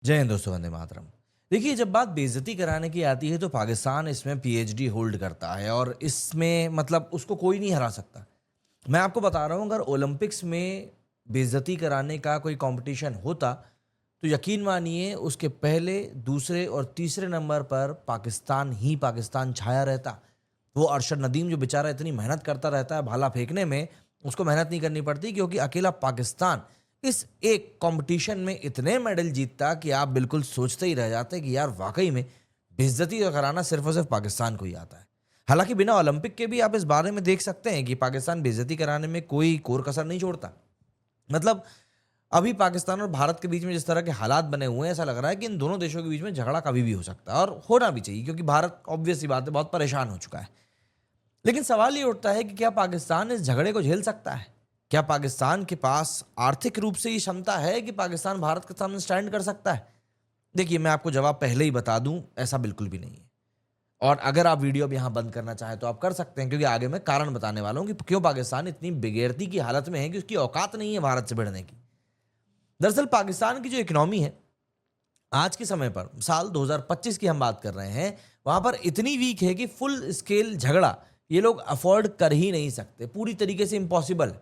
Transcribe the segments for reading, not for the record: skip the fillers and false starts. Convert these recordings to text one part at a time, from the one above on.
जय हिंद दोस्तों, वंदे मातरम। देखिए, जब बात बेइज्जती कराने की आती है तो पाकिस्तान इसमें पीएचडी होल्ड करता है और इसमें मतलब उसको कोई नहीं हरा सकता। मैं आपको बता रहा हूँ, अगर ओलंपिक्स में बेइज्जती कराने का कोई कंपटीशन होता तो यकीन मानिए उसके पहले, दूसरे और तीसरे नंबर पर पाकिस्तान ही पाकिस्तान छाया रहता। वो अरशद नदीम जो बेचारा इतनी मेहनत करता रहता है भाला फेंकने में, उसको मेहनत नहीं करनी पड़ती क्योंकि अकेला पाकिस्तान इस एक कंपटीशन में इतने मेडल जीतता कि आप बिल्कुल सोचते ही रह जाते कि यार वाकई में बेइज्जती कराना सिर्फ और सिर्फ पाकिस्तान को ही आता है। हालांकि बिना ओलंपिक के भी आप इस बारे में देख सकते हैं कि पाकिस्तान बेइज्जती कराने में कोई कोर कसर नहीं छोड़ता। मतलब अभी पाकिस्तान और भारत के बीच में जिस तरह के हालात बने हुए हैं, ऐसा लग रहा है कि इन दोनों देशों के बीच में झगड़ा कभी भी हो सकता है और होना भी चाहिए, क्योंकि भारत ऑब्वियस सी बात है बहुत परेशान हो चुका है। लेकिन सवाल ये उठता है कि क्या पाकिस्तान इस झगड़े को झेल सकता है? क्या पाकिस्तान के पास आर्थिक रूप से ये क्षमता है कि पाकिस्तान भारत के सामने स्टैंड कर सकता है? देखिए, मैं आपको जवाब पहले ही बता दूं, ऐसा बिल्कुल भी नहीं है। और अगर आप वीडियो अब यहां बंद करना चाहें तो आप कर सकते हैं, क्योंकि आगे मैं कारण बताने वाला हूं कि क्यों पाकिस्तान इतनी बेगैरती की हालत में है कि उसकी औकात नहीं है भारत से भिड़ने की। दरअसल पाकिस्तान की जो इकोनॉमी है आज के समय पर, साल 2025 की हम बात कर रहे हैं, वहां पर इतनी वीक है कि फुल स्केल झगड़ा ये लोग अफोर्ड कर ही नहीं सकते, पूरी तरीके से इम्पॉसिबल।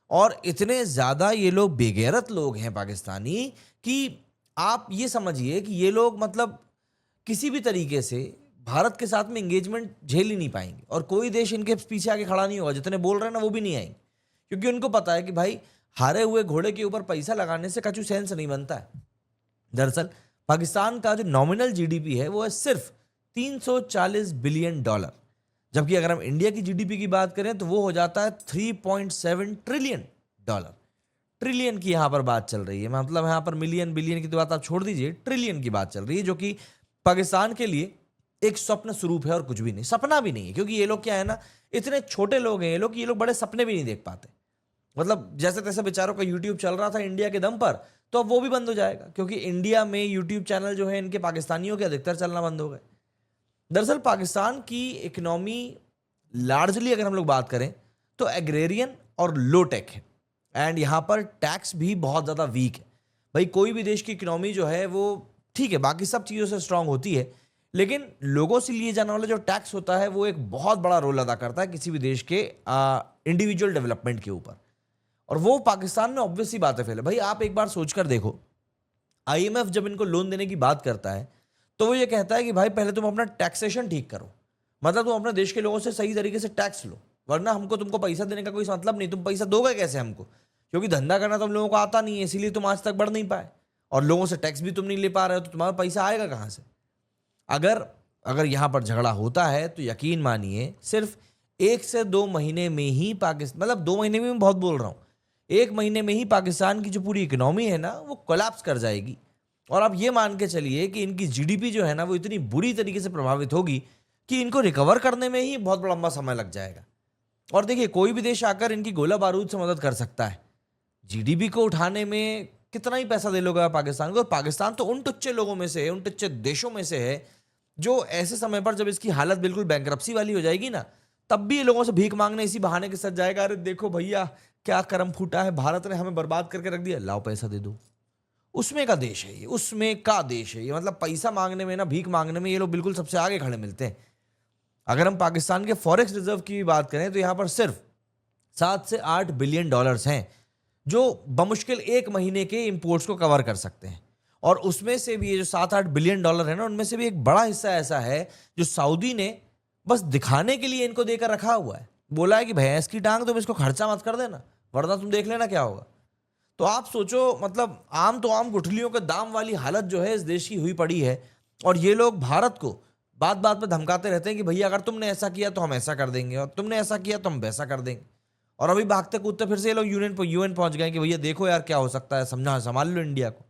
और इतने ज्यादा ये लोग बेगैरत लोग हैं पाकिस्तानी कि आप ये समझिए कि ये लोग मतलब किसी भी तरीके से भारत के साथ में एंगेजमेंट झेल ही नहीं पाएंगे और कोई देश इनके पीछे आके खड़ा नहीं होगा। जितने बोल रहे हैं ना वो भी नहीं आएंगे, क्योंकि उनको पता है कि भाई हारे हुए घोड़े के ऊपर पैसा लगाने से कछु सेंस नहीं बनता है। दरअसल पाकिस्तान का जो नॉमिनल जीडीपी है वो है सिर्फ 340 बिलियन डॉलर, जबकि अगर हम इंडिया की जीडीपी की बात करें तो वो हो जाता है 3.7 ट्रिलियन डॉलर। ट्रिलियन की यहां पर बात चल रही है, मतलब यहां पर मिलियन बिलियन की तो बात आप छोड़ दीजिए, ट्रिलियन की बात चल रही है, जो कि पाकिस्तान के लिए एक स्वप्न स्वरूप है और कुछ भी नहीं, सपना भी नहीं है। क्योंकि ये लोग क्या है ना, इतने छोटे लोग हैं ये लोग बड़े सपने भी नहीं देख पाते। मतलब जैसे तैसे बेचारों का यूट्यूब चल रहा था इंडिया के दम पर, तो अब वो भी बंद हो जाएगा, क्योंकि इंडिया में यूट्यूब चैनल जो है इनके पाकिस्तानियों के अधिकतर चलना बंद हो गए। दरअसल पाकिस्तान की इकोनॉमी लार्जली अगर हम लोग बात करें तो एग्रेरियन और लो टेक है, एंड यहाँ पर टैक्स भी बहुत ज़्यादा वीक है। भाई कोई भी देश की इकोनॉमी जो है वो ठीक है बाकी सब चीज़ों से स्ट्रांग होती है, लेकिन लोगों से लिए जाने वाला जो टैक्स होता है वो एक बहुत बड़ा रोल अदा करता है किसी भी देश के इंडिविजुअल डेवलपमेंट के ऊपर। और वो पाकिस्तान में ऑब्वियस सी बात है फैले। भाई आप एक बार सोचकर देखो, आईएमएफ जब इनको लोन देने की बात करता है तो वो ये कहता है कि भाई पहले तुम अपना टैक्सेशन ठीक करो, मतलब तुम अपने देश के लोगों से सही तरीके से टैक्स लो, वरना हमको तुमको पैसा देने का कोई मतलब नहीं। तुम पैसा दोगे कैसे हमको, क्योंकि धंधा करना तुम लोगों को आता नहीं है, इसीलिए तुम आज तक बढ़ नहीं पाए, और लोगों से टैक्स भी तुम नहीं ले पा रहे हो, तो तुम्हारा पैसा आएगा कहाँ से? अगर अगर यहाँ पर झगड़ा होता है तो यकीन मानिए सिर्फ 1 से 2 महीने में ही पाकिस्तान, मतलब 2 महीने में मैं बहुत बोल रहा हूँ, 1 महीने में ही पाकिस्तान की जो पूरी इकोनॉमी है ना वो कोलैप्स कर जाएगी। और आप ये मान के चलिए कि इनकी जीडीपी जो है ना वो इतनी बुरी तरीके से प्रभावित होगी कि इनको रिकवर करने में ही बहुत बड़ा लंबा समय लग जाएगा। और देखिए, कोई भी देश आकर इनकी गोला बारूद से मदद कर सकता है, जीडीपी को उठाने में कितना ही पैसा दे लोगे पाकिस्तान को। और पाकिस्तान तो उन टुच्चे लोगों में से है, उन टुच्चे देशों में से है जो ऐसे समय पर जब इसकी हालत बिल्कुल बैंकरप्सी वाली हो जाएगी ना, तब भी ये लोगों से भीख मांगने इसी बहाने के साथ जाएगा, अरे देखो भैया क्या करम फूटा है, भारत ने हमें बर्बाद करके रख दिया, लाओ पैसा दे दो। उसमें का देश है ये, उसमें का देश है ये, मतलब पैसा मांगने में ना, भीख मांगने में ये लोग बिल्कुल सबसे आगे खड़े मिलते हैं। अगर हम पाकिस्तान के फॉरेक्स रिजर्व की बात करें तो यहां पर सिर्फ 7 से 8 बिलियन डॉलर्स हैं, जो बमुश्किल 1 महीने के इंपोर्ट्स को कवर कर सकते हैं। और उसमें से भी ये जो 7-8 बिलियन डॉलर है ना, उनमें से भी एक बड़ा हिस्सा ऐसा है जो सऊदी ने बस दिखाने के लिए इनको देकर रखा हुआ है। बोला है कि भैंस की टांग तुम इसको खर्चा मत कर देना, वरना तुम देख लेना क्या होगा। तो आप सोचो, मतलब आम तो आम गुठलियों के दाम वाली हालत जो है इस देश की हुई पड़ी है। और ये लोग भारत को बात बात पे धमकाते रहते हैं कि भैया अगर तुमने ऐसा किया तो हम ऐसा कर देंगे, और तुमने ऐसा किया तो हम वैसा कर देंगे। और अभी भागते कूदते फिर से ये लोग यूएन पहुंच गए कि भैया देखो यार क्या हो सकता है, समझा संभाल लो इंडिया को।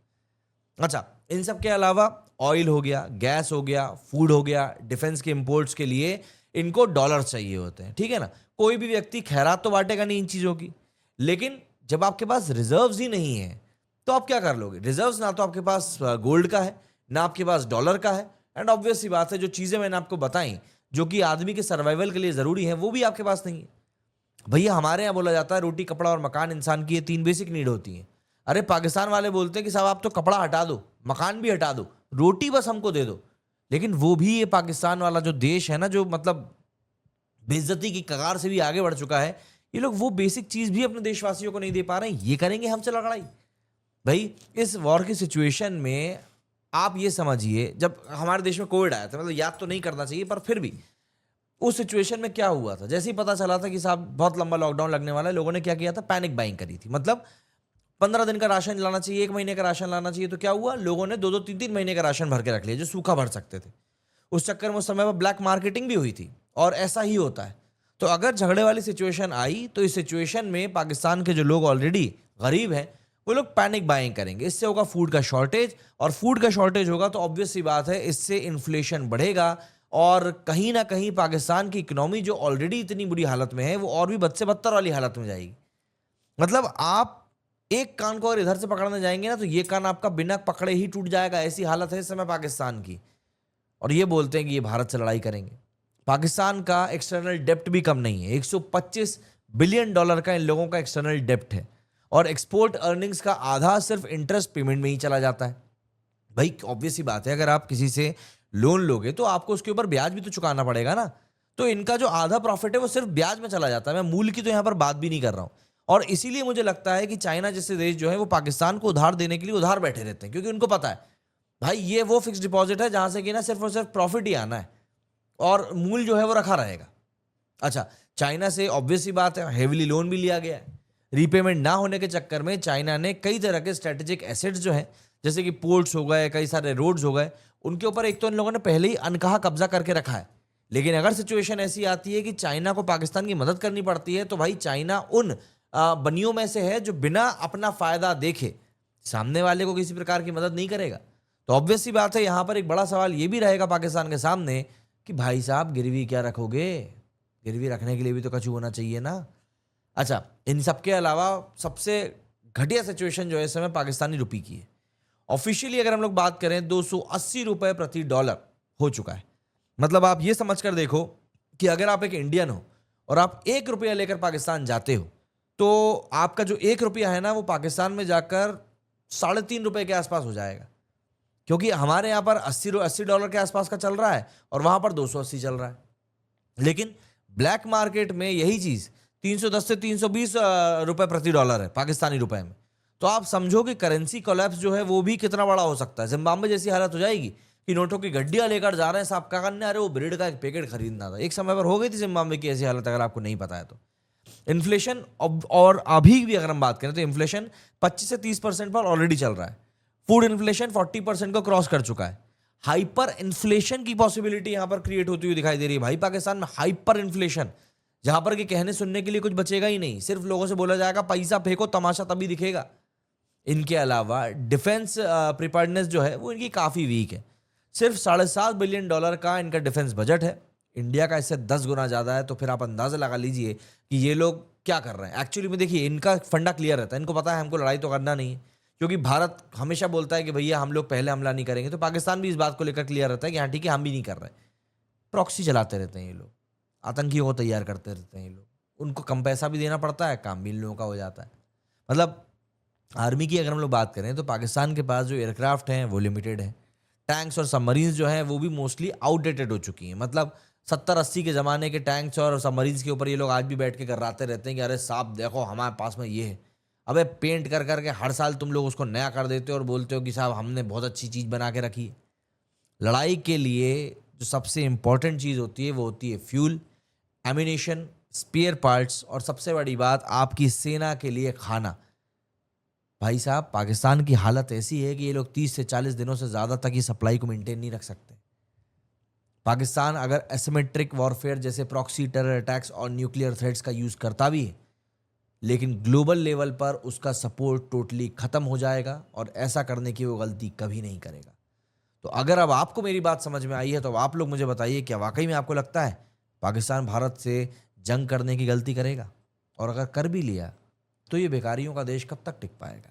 अच्छा, इन सब के अलावा ऑयल हो गया, गैस हो गया, फूड हो गया, डिफेंस के इंपोर्ट्स के लिए इनको डॉलर चाहिए होते हैं, ठीक है ना। कोई भी व्यक्ति खैरात तो बांटेगा नहीं इन चीजों की, लेकिन जब आपके पास रिजर्व्स ही नहीं है तो आप क्या कर लोगे? रिजर्व्स ना तो आपके पास गोल्ड का है, ना आपके पास डॉलर का है, एंड ऑब्वियस सी बात है जो चीजें मैंने आपको बताई जो कि आदमी के सर्वाइवल के लिए जरूरी है वो भी आपके पास नहीं है। भैया हमारे यहाँ बोला जाता है रोटी कपड़ा और मकान इंसान की ये 3 बेसिक नीड होती हैं। अरे पाकिस्तान वाले बोलते हैं कि साहब आप तो कपड़ा हटा दो, मकान भी हटा दो, रोटी बस हमको दे दो। लेकिन वो भी ये पाकिस्तान वाला जो देश है ना, जो मतलब बेइज्जती की कगार से भी आगे बढ़ चुका है, ये लोग वो बेसिक चीज भी अपने देशवासियों को नहीं दे पा रहे हैं। ये करेंगे हमसे लड़ाई। भाई इस वॉर की सिचुएशन में आप ये समझिए, जब हमारे देश में कोविड आया था, मतलब याद तो नहीं करना चाहिए पर फिर भी उस सिचुएशन में क्या हुआ था, जैसे ही पता चला था कि साहब बहुत लंबा लॉकडाउन लगने वाला है, लोगों ने क्या किया था, पैनिक बाइंग करी थी। मतलब 15 दिन का राशन लाना चाहिए, 1 महीने का राशन लाना चाहिए, तो क्या हुआ, लोगों ने 2-2, 3-3 महीने का राशन भर के रख लिया जो सूखा भर सकते थे। उस चक्कर में उस समय पर ब्लैक मार्केटिंग भी हुई थी, और ऐसा ही होता है। तो अगर झगड़े वाली सिचुएशन आई तो इस सिचुएशन में पाकिस्तान के जो लोग ऑलरेडी गरीब हैं वो लोग पैनिक बाइंग करेंगे। इससे होगा फूड का शॉर्टेज, और फूड का शॉर्टेज होगा तो ऑब्वियस सी बात है इससे इन्फ्लेशन बढ़ेगा, और कहीं ना कहीं पाकिस्तान की इकोनॉमी जो ऑलरेडी इतनी बुरी हालत में है वो और भी बद से बदतर वाली हालत में जाएगी। मतलब आप एक कान को अगर इधर से पकड़ने जाएंगे ना तो ये कान आपका बिना पकड़े ही टूट जाएगा, ऐसी हालत है इस समय पाकिस्तान की। और ये बोलते हैं कि ये भारत से लड़ाई करेंगे। पाकिस्तान का एक्सटर्नल डेप्ट भी कम नहीं है, $125 बिलियन का इन लोगों का एक्सटर्नल डेप्ट है, और एक्सपोर्ट अर्निंग्स का आधा सिर्फ इंटरेस्ट पेमेंट में ही चला जाता है। भाई ऑब्वियस सी बात है, अगर आप किसी से लोन लोगे तो आपको उसके ऊपर ब्याज भी तो चुकाना पड़ेगा ना। तो इनका जो आधा प्रॉफिट है वो सिर्फ ब्याज में चला जाता है। मैं मूल की तो यहाँ पर बात भी नहीं कर रहा हूँ। और इसीलिए मुझे लगता है कि चाइना जैसे देश जो है वो पाकिस्तान को उधार देने के लिए उधार बैठे रहते हैं, क्योंकि उनको पता है भाई ये वो फिक्स डिपॉजिट है जहां से कि ना सिर्फ और सिर्फ प्रॉफिट ही आना है, और मूल जो है वो रखा रहेगा। अच्छा, चाइना से ऑब्वियस सी बात है हेविली लोन भी लिया गया है। रीपेमेंट ना होने के चक्कर में चाइना ने कई तरह के स्ट्रेटेजिक एसेट्स जो हैं, जैसे कि पोर्ट्स हो गए, कई सारे रोड्स हो गए, उनके ऊपर एक तो इन लोगों ने पहले ही अनकहा कब्जा करके रखा है। लेकिन अगर सिचुएशन ऐसी आती है कि चाइना को पाकिस्तान की मदद करनी पड़ती है, तो भाई चाइना उन बनियों में से है जो बिना अपना फायदा देखे सामने वाले को किसी प्रकार की मदद नहीं करेगा। तो ऑब्वियस सी बात है यहां पर एक बड़ा सवाल ये भी रहेगा पाकिस्तान के सामने कि भाई साहब गिरवी क्या रखोगे, गिरवी रखने के लिए भी तो कछु होना चाहिए ना। अच्छा, इन सब के अलावा सबसे घटिया सिचुएशन जो है इस समय पाकिस्तानी रुपये की है। ऑफिशियली अगर हम लोग बात करें 280 रुपए प्रति डॉलर हो चुका है। मतलब आप ये समझ कर देखो कि अगर आप एक इंडियन हो और आप 1 रुपया लेकर पाकिस्तान जाते हो तो आपका जो 1 रुपया है ना वो पाकिस्तान में जाकर $3.5 के आसपास हो जाएगा, क्योंकि हमारे यहाँ पर $80 के आसपास का चल रहा है और वहां पर 280 चल रहा है। लेकिन ब्लैक मार्केट में यही चीज 310 से 320 रुपए प्रति डॉलर है पाकिस्तानी रुपए में। तो आप समझो कि करेंसी कोलैप्स जो है वो भी कितना बड़ा हो सकता है। जिम्बाब्वे जैसी हालत हो जाएगी कि नोटों की गड्डियां लेकर जा रहे हैं साहब क्या करने, अरे वो ब्रेड का एक पैकेट खरीदना था। एक समय पर हो गई थी जिम्बाब्वे की ऐसी हालत, अगर आपको नहीं पता है तो। इन्फ्लेशन और अभी भी अगर हम बात करें तो इन्फ्लेशन 25 से 30% पर ऑलरेडी चल रहा है। फूड इन्फ्लेशन 40% को क्रॉस कर चुका है। हाइपर इन्फ्लेशन की पॉसिबिलिटी यहां पर क्रिएट होती हुई दिखाई दे रही है भाई पाकिस्तान में। हाइपर इन्फ्लेशन जहां पर कि कहने सुनने के लिए कुछ बचेगा ही नहीं, सिर्फ लोगों से बोला जाएगा पैसा फेंको तमाशा तभी दिखेगा। इनके अलावा डिफेंस प्रिपेयर्डनेस जो है वो इनकी काफी वीक है। सिर्फ $7.5 बिलियन का इनका डिफेंस बजट है, इंडिया का इससे 10 गुना ज्यादा है। तो फिर आप अंदाजा लगा लीजिए कि ये लोग क्या कर रहे हैं। एक्चुअली में देखिए इनका फंडा क्लियर रहता है, इनको पता है हमको लड़ाई तो करना नहीं है, क्योंकि भारत हमेशा बोलता है कि भैया हम लोग पहले हमला नहीं करेंगे। तो पाकिस्तान भी इस बात को लेकर क्लियर रहता है कि हाँ ठीक है हम भी नहीं कर रहे। प्रॉक्सी चलाते रहते हैं ये लोग, आतंकियों को तैयार करते रहते हैं ये लोग। उनको कम पैसा भी देना पड़ता है, काम भी इन लोगों का हो जाता है। मतलब आर्मी की अगर हम लोग बात करें तो पाकिस्तान के पास जो एयरक्राफ्ट हैं वो लिमिटेड है। टैंक्स और सबमरीन्स जो हैं वो भी मोस्टली आउटडेटेड हो चुकी हैं। मतलब 70-80 के ज़माने के टैंक्स और सबमरीन्स के ऊपर ये लोग आज भी बैठ के गर्राते रहते हैं कि अरे साहब देखो हमारे पास में ये है। अबे पेंट कर करके हर साल तुम लोग उसको नया कर देते हो और बोलते हो कि साहब हमने बहुत अच्छी चीज़ बना के रखी है। लड़ाई के लिए जो सबसे इंपॉर्टेंट चीज़ होती है वो होती है फ्यूल, एम्यूनेशन, स्पेयर पार्ट्स, और सबसे बड़ी बात आपकी सेना के लिए खाना। भाई साहब पाकिस्तान की हालत ऐसी है कि ये लोग 30 से 40 दिनों से ज़्यादा तक ये सप्लाई को मेंटेन नहीं रख सकते। पाकिस्तान अगर एसिमेट्रिक वॉरफेयर जैसे प्रॉक्सी, टेरर अटैक्स और न्यूक्लियर थ्रेट्स का यूज़ करता भी है, लेकिन ग्लोबल लेवल पर उसका सपोर्ट टोटली ख़त्म हो जाएगा और ऐसा करने की वो गलती कभी नहीं करेगा। तो अगर अब आपको मेरी बात समझ में आई है तो आप लोग मुझे बताइए क्या वाकई में आपको लगता है पाकिस्तान भारत से जंग करने की गलती करेगा? और अगर कर भी लिया तो ये बेकारियों का देश कब तक टिक पाएगा?